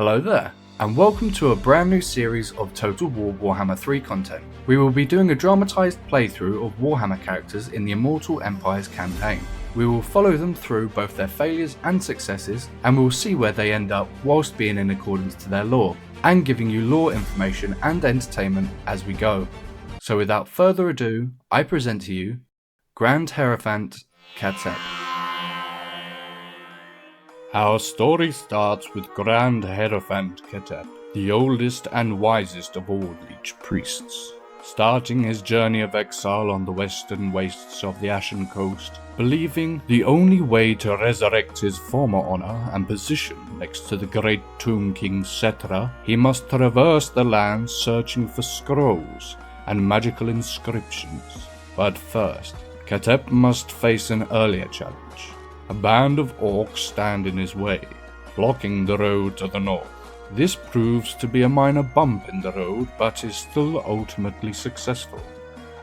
Hello there, and welcome to a brand new series of Total War Warhammer 3 content. We will be doing a dramatised playthrough of Warhammer characters in the Immortal Empires campaign. We will follow them through both their failures and successes, and we will see where they end up whilst being in accordance to their lore, and giving you lore information and entertainment as we go. So without further ado, I present to you Grand Hierophant Khatep. Our story starts with Grand Hierophant Khatep, the oldest and wisest of all Leech priests, starting his journey of exile on the western wastes of the Ashen Coast, believing the only way to resurrect his former honor and position next to the great Tomb King Cetra, he must traverse the lands searching for scrolls and magical inscriptions. But first, Khatep must face an earlier challenge. A band of orcs stand in his way, blocking the road to the north. This proves to be a minor bump in the road, but is still ultimately successful,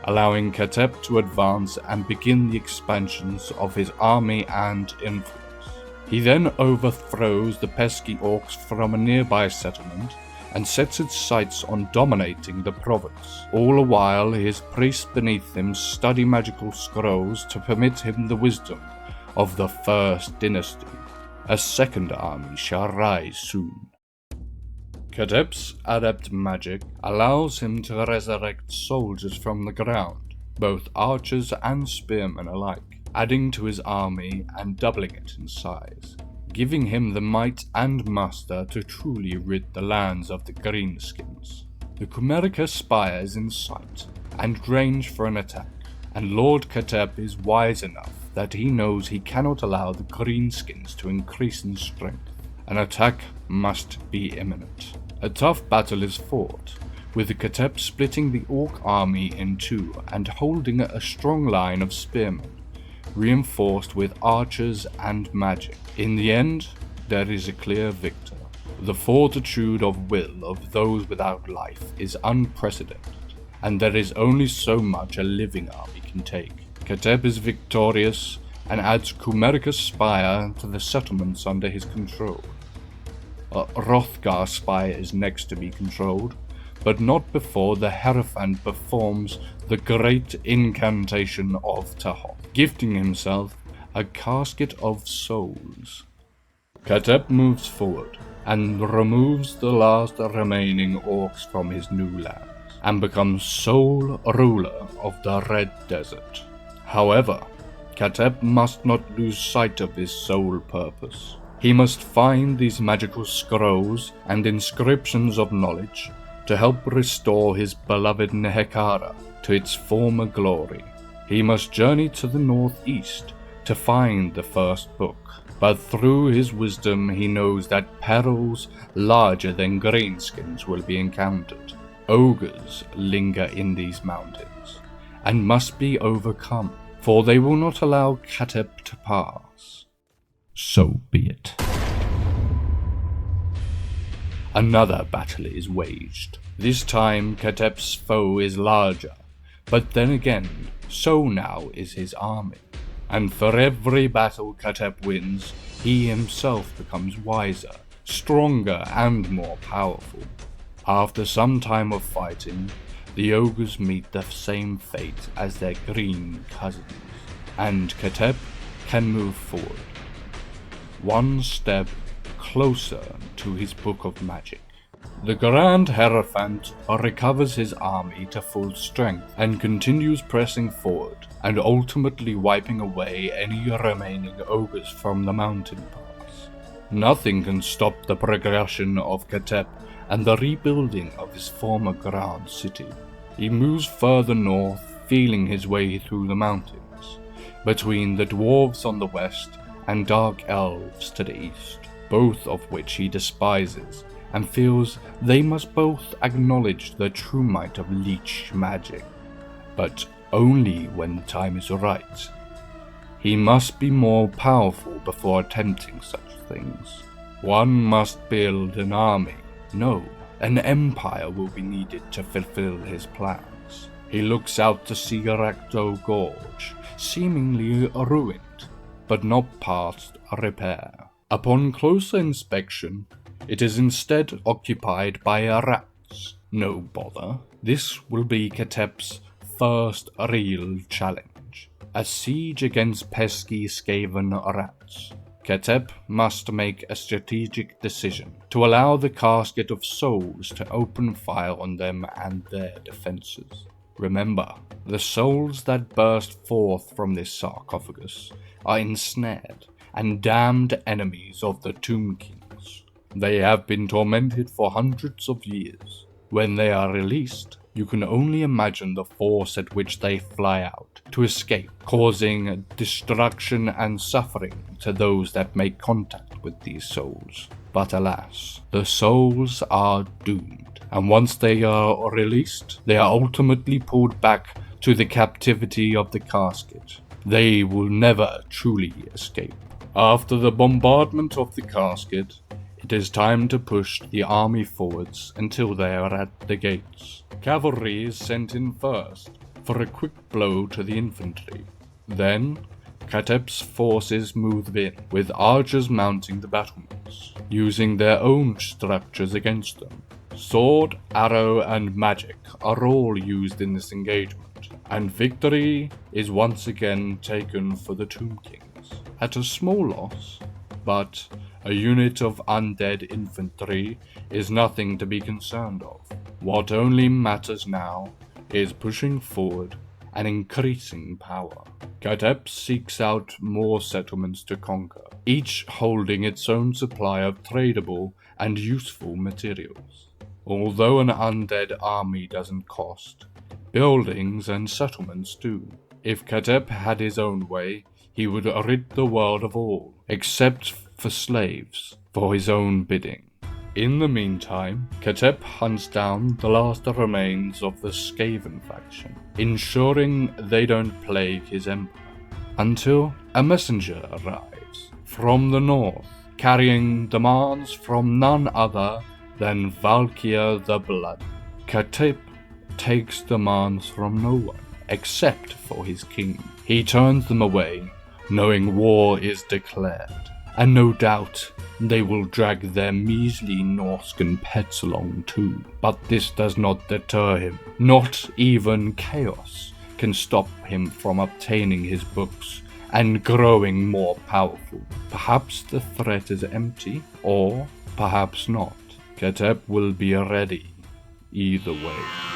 allowing Khatep to advance and begin the expansions of his army and influence. He then overthrows the pesky orcs from a nearby settlement and sets its sights on dominating the province. All the while, his priests beneath him study magical scrolls to permit him the wisdom of the First Dynasty. A second army shall rise soon. Khatep's adept magic allows him to resurrect soldiers from the ground, both archers and spearmen alike, adding to his army and doubling it in size, giving him the might and muster to truly rid the lands of the greenskins. The Kumerica Spire is in sight and range for an attack, and Lord Khatep is wise enough that he knows he cannot allow the greenskins to increase in strength. An attack must be imminent. A tough battle is fought, with Khatep splitting the orc army in two and holding a strong line of spearmen, reinforced with archers and magic. In the end, there is a clear victor. The fortitude of will of those without life is unprecedented, and there is only so much a living army can take. Khatep is victorious and adds Kumerica Spire to the settlements under his control. Hrothgar Spire is next to be controlled, but not before the Hierophant performs the great incantation of Tahoth, gifting himself a casket of souls. Khatep moves forward and removes the last remaining orcs from his new lands, and becomes sole ruler of the Red Desert. However, Khatep must not lose sight of his sole purpose. He must find these magical scrolls and inscriptions of knowledge to help restore his beloved Nehekara to its former glory. He must journey to the northeast to find the first book, but through his wisdom he knows that perils larger than greenskins will be encountered. Ogres linger in these mountains, and must be overcome, for they will not allow Khatep to pass. So be it. Another battle is waged. This time Khatep's foe is larger, but then again, so now is his army. And for every battle Khatep wins, he himself becomes wiser, stronger and more powerful. After some time of fighting, the ogres meet the same fate as their green cousins, and Khatep can move forward, one step closer to his book of magic. The Grand Hierophant recovers his army to full strength and continues pressing forward and ultimately wiping away any remaining ogres from the mountain pass. Nothing can stop the progression of Khatep and the rebuilding of his former grand city. He moves further north, feeling his way through the mountains, between the dwarves on the west and dark elves to the east, both of which he despises, and feels they must both acknowledge the true might of leech magic, but only when the time is right. He must be more powerful before attempting such things. One must build an army. No, an empire will be needed to fulfill his plans. He looks out to see Rakdo Gorge, seemingly ruined, but not past repair. Upon closer inspection, It is instead occupied by rats. No bother. This will be Khatep's first real challenge. A siege against pesky Skaven rats. Khatep must make a strategic decision to allow the Casket of Souls to open fire on them and their defenses. Remember, the souls that burst forth from this sarcophagus are ensnared and damned enemies of the Tomb Kings. They have been tormented for hundreds of years. When they are released, you can only imagine the force at which they fly out to escape, causing destruction and suffering to those that make contact with these souls. But alas, the souls are doomed, and once they are released, they are ultimately pulled back to the captivity of the casket. They will never truly escape. After the bombardment of the casket, it is time to push the army forwards until they are at the gates. Cavalry is sent in first for a quick blow to the infantry. Then, Khatep's forces move in, with archers mounting the battlements, using their own structures against them. Sword, arrow, and magic are all used in this engagement, and victory is once again taken for the Tomb Kings. At a small loss, but a unit of undead infantry is nothing to be concerned of. What only matters now is pushing forward and increasing power. Khatep seeks out more settlements to conquer, each holding its own supply of tradable and useful materials. Although an undead army doesn't cost, buildings and settlements do. If Khatep had his own way, he would rid the world of all, except for slaves, for his own bidding. In the meantime, Khatep hunts down the last remains of the Skaven faction, ensuring they don't plague his empire, until a messenger arrives from the north, carrying demands from none other than Valkyr the Blood. Khatep takes demands from no one, except for his king. He turns them away, knowing war is declared, and no doubt they will drag their measly Norscan pets along too. But this does not deter him. Not even chaos can stop him from obtaining his books and growing more powerful. Perhaps the threat is empty, or perhaps not. Khatep will be ready either way.